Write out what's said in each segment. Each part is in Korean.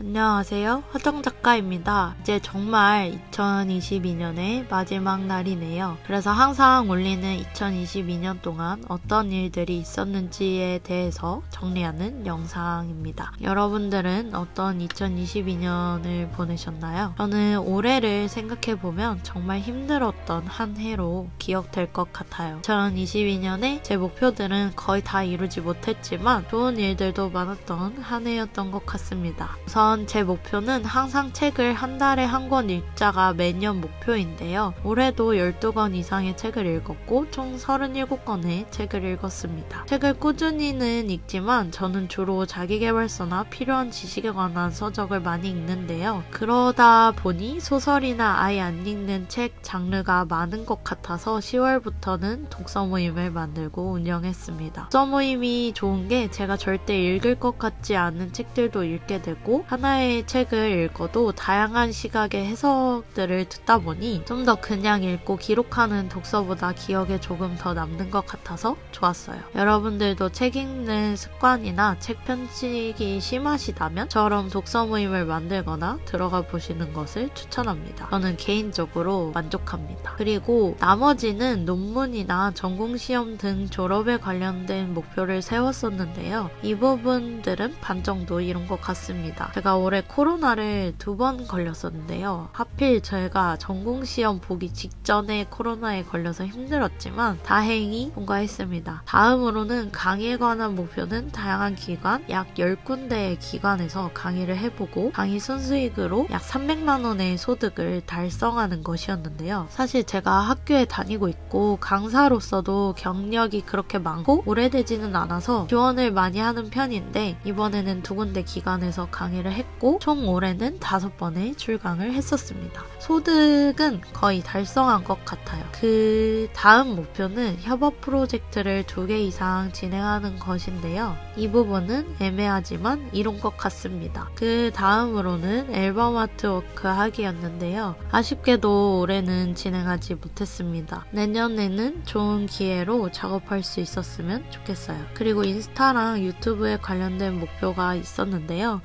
안녕하세요. 화정작가입니다. 이제 정말 2022년의 마지막 날이네요. 그래서 항상 올리는 2022년 동안 어떤 일들이 있었는지에 대해서 정리하는 영상입니다. 여러분들은 어떤 2022년을 보내셨나요? 저는 올해를 생각해보면 정말 힘들었던 한 해로 기억될 것 같아요. 2022년에 제 목표들은 거의 다 이루지 못했지만 좋은 일들도 많았던 한 해였던 것 같습니다. 우선 제 목표는 항상 책을 한 달에 한 권 읽자가 매년 목표인데요. 올해도 12권 이상의 책을 읽었고 총 37권의 책을 읽었습니다. 책을 꾸준히는 읽지만 저는 주로 자기계발서나 필요한 지식에 관한 서적을 많이 읽는데요. 그러다 보니 소설이나 아예 안 읽는 책 장르가 많은 것 같아서 10월부터는 독서 모임을 만들고 운영했습니다. 독서 모임이 좋은 게 제가 절대 읽을 것 같지 않은 책들도 읽게 되고 하나의 책을 읽어도 다양한 시각의 해석들을 듣다 보니 좀 더 그냥 읽고 기록하는 독서보다 기억에 조금 더 남는 것 같아서 좋았어요. 여러분들도 책 읽는 습관이나 책 편식이 심하시다면 저처럼 독서 모임을 만들거나 들어가 보시는 것을 추천합니다. 저는 개인적으로 만족합니다. 그리고 나머지는 논문이나 전공시험 등 졸업에 관련된 목표를 세웠었는데요. 이 부분들은 반 정도 이룬 것 같습니다. 제가 올해 코로나를 2번 걸렸었는데요. 하필 제가 전공시험 보기 직전에 코로나에 걸려서 힘들었지만 다행히 통과했습니다. 다음으로는 강의에 관한 목표는 다양한 기관, 약 10군데의 기관에서 강의를 해보고 강의 순수익으로 약 300만 원의 소득을 달성하는 것이었는데요. 사실 제가 학교에 다니고 있고 강사로서도 경력이 그렇게 많고 오래되지는 않아서 지원을 많이 하는 편인데 이번에는 2군데 기관에서 강의를 했고 총 올해는 5번의 출강을 했었습니다. 소득은 거의 달성한 것 같아요. 그 다음 목표는 협업 프로젝트를 2개 이상 진행하는 것인데요. 이 부분은 애매하지만 이룬 것 같습니다. 그 다음으로는 앨범 아트워크 하기였는데요. 아쉽게도 올해는 진행하지 못했습니다. 내년에는 좋은 기회로 작업할 수 있었으면 좋겠어요. 그리고 인스타랑 유튜브에 관련된 목표가 있었는데요.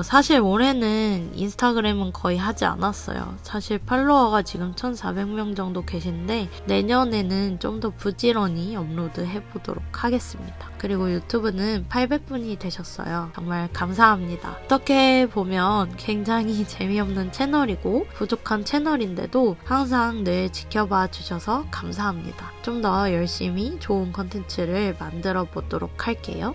사실 올해는 인스타그램은 거의 하지 않았어요. 사실 팔로워가 지금 1,400명 정도 계신데 내년에는 좀 더 부지런히 업로드 해보도록 하겠습니다. 그리고 유튜브는 800분이 되셨어요. 정말 감사합니다. 어떻게 보면 굉장히 재미없는 채널이고 부족한 채널인데도 항상 늘 지켜봐 주셔서 감사합니다. 좀 더 열심히 좋은 컨텐츠를 만들어 보도록 할게요.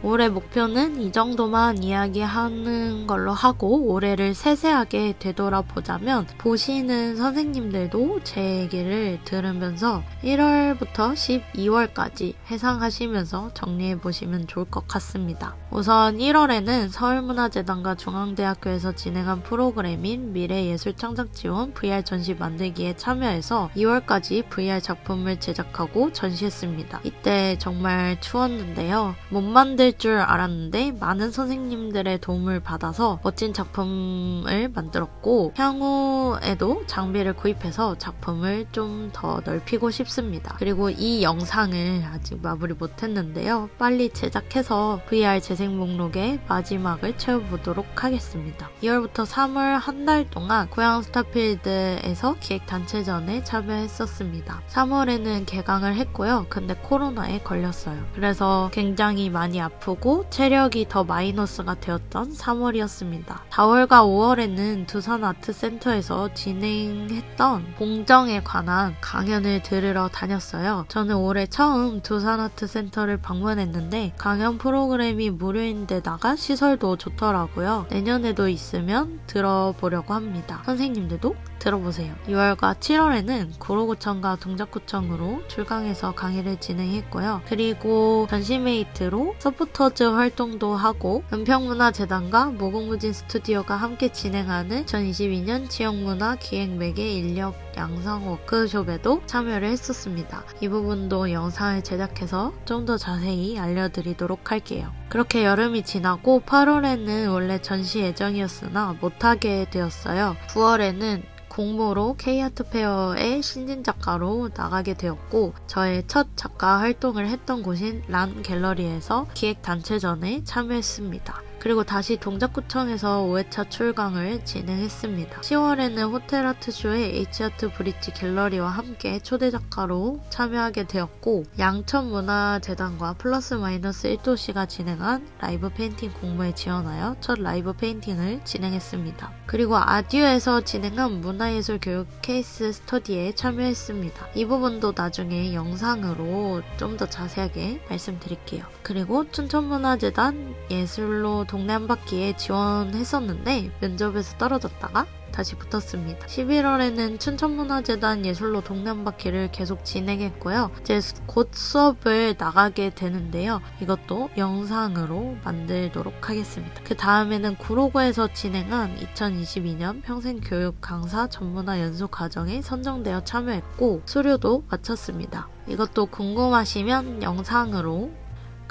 올해 목표는 이 정도만 이야기하는 걸로 하고 올해를 세세하게 되돌아보자면 보시는 선생님들도 제 얘기를 들으면서 1월부터 12월까지 회상하시면서 정리해보시면 좋을 것 같습니다. 우선 1월에는 서울문화재단과 중앙대학교에서 진행한 프로그램인 미래예술창작지원 VR 전시 만들기에 참여해서 2월까지 VR 작품을 제작하고 전시했습니다. 이때 정말 추웠는데요. 못 만들 줄 알았는데 많은 선생님들의 도움을 받아서 멋진 작품을 만들었고 향후에도 장비를 구입해서 작품을 좀 더 넓히고 싶습니다. 그리고 이 영상을 아직 마무리 못했는데요. 빨리 제작해서 VR 재생 목록의 마지막을 채워보도록 하겠습니다. 2월부터 3월 한 달 동안 고양 스타필드에서 기획단체전에 참여했었습니다. 3월에는 개강을 했고요. 근데 코로나에 걸렸어요. 그래서 굉장히 많이 아프고 체력이 더 마이너스가 되었던 3월이었습니다. 4월과 5월에는 두산아트센터에서 진행했던 공정에 관한 강연을 들으러 다녔어요. 저는 올해 처음 두산아트센터를 방문했는데 강연 프로그램이 무료인데다가 시설도 좋더라고요. 내년에도 있으면 들어보려고 합니다. 선생님들도 들어보세요. 6월과 7월에는 구로구청과 동작구청으로 출강해서 강의를 진행했고요. 그리고 전시메이트로 서포터즈 활동도 하고 은평문화재단과 모국무진 스튜디오가 함께 진행하는 2022년 지역문화 기획매개 인력 양성 워크숍에도 참여를 했었습니다. 이 부분도 영상을 제작해서 좀 더 자세히 알려드리도록 할게요. 그렇게 여름이 지나고 8월에는 원래 전시 예정이었으나 못하게 되었어요. 9월에는 공모로 K아트페어의 신진 작가로 나가게 되었고 저의 첫 작가 활동을 했던 곳인 란 갤러리에서 기획단체전에 참여했습니다. 그리고 다시 동작구청에서 5회차 출강을 진행했습니다. 10월에는 호텔 아트쇼의 H아트 브릿지 갤러리와 함께 초대 작가로 참여하게 되었고 양천문화재단과 플러스 마이너스 1도시가 진행한 라이브 페인팅 공모에 지원하여 첫 라이브 페인팅을 진행했습니다. 그리고 아듀에서 진행한 문화예술 교육 케이스 스터디에 참여했습니다. 이 부분도 나중에 영상으로 좀 더 자세하게 말씀드릴게요. 그리고 춘천문화재단 예술로 동네 한 바퀴에 지원했었는데 면접에서 떨어졌다가 다시 붙었습니다. 11월에는 춘천문화재단 예술로 동네 한 바퀴를 계속 진행했고요. 이제 곧 수업을 나가게 되는데요. 이것도 영상으로 만들도록 하겠습니다. 그 다음에는 구로구에서 진행한 2022년 평생교육 강사 전문화 연수 과정에 선정되어 참여했고 수료도 마쳤습니다. 이것도 궁금하시면 영상으로.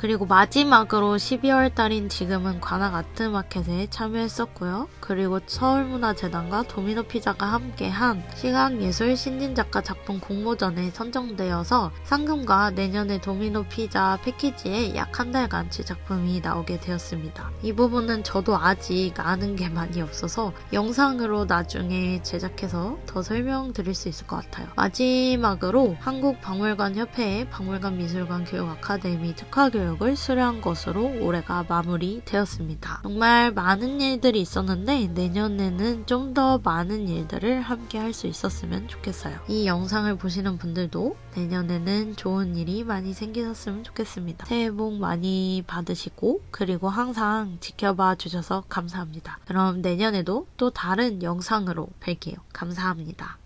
그리고 마지막으로 12월 달인 지금은 관악 아트마켓에 참여했었고요. 그리고 서울문화재단과 도미노피자가 함께한 시각예술 신진작가 작품 공모전에 선정되어서 상금과 내년에 도미노피자 패키지에 약 한 달간 제 작품이 나오게 되었습니다. 이 부분은 저도 아직 아는 게 많이 없어서 영상으로 나중에 제작해서 더 설명드릴 수 있을 것 같아요. 마지막으로 한국박물관협회의 박물관미술관 교육 아카데미 특화교육 을 수료한 것으로 올해가 마무리되었습니다. 정말 많은 일들이 있었는데 내년에는 좀 더 많은 일들을 함께 할 수 있었으면 좋겠어요. 이 영상을 보시는 분들도 내년에는 좋은 일이 많이 생기셨으면 좋겠습니다. 새해 복 많이 받으시고 그리고 항상 지켜봐 주셔서 감사합니다. 그럼 내년에도 또 다른 영상으로 뵐게요. 감사합니다.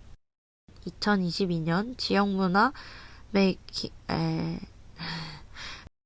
2022년 지역문화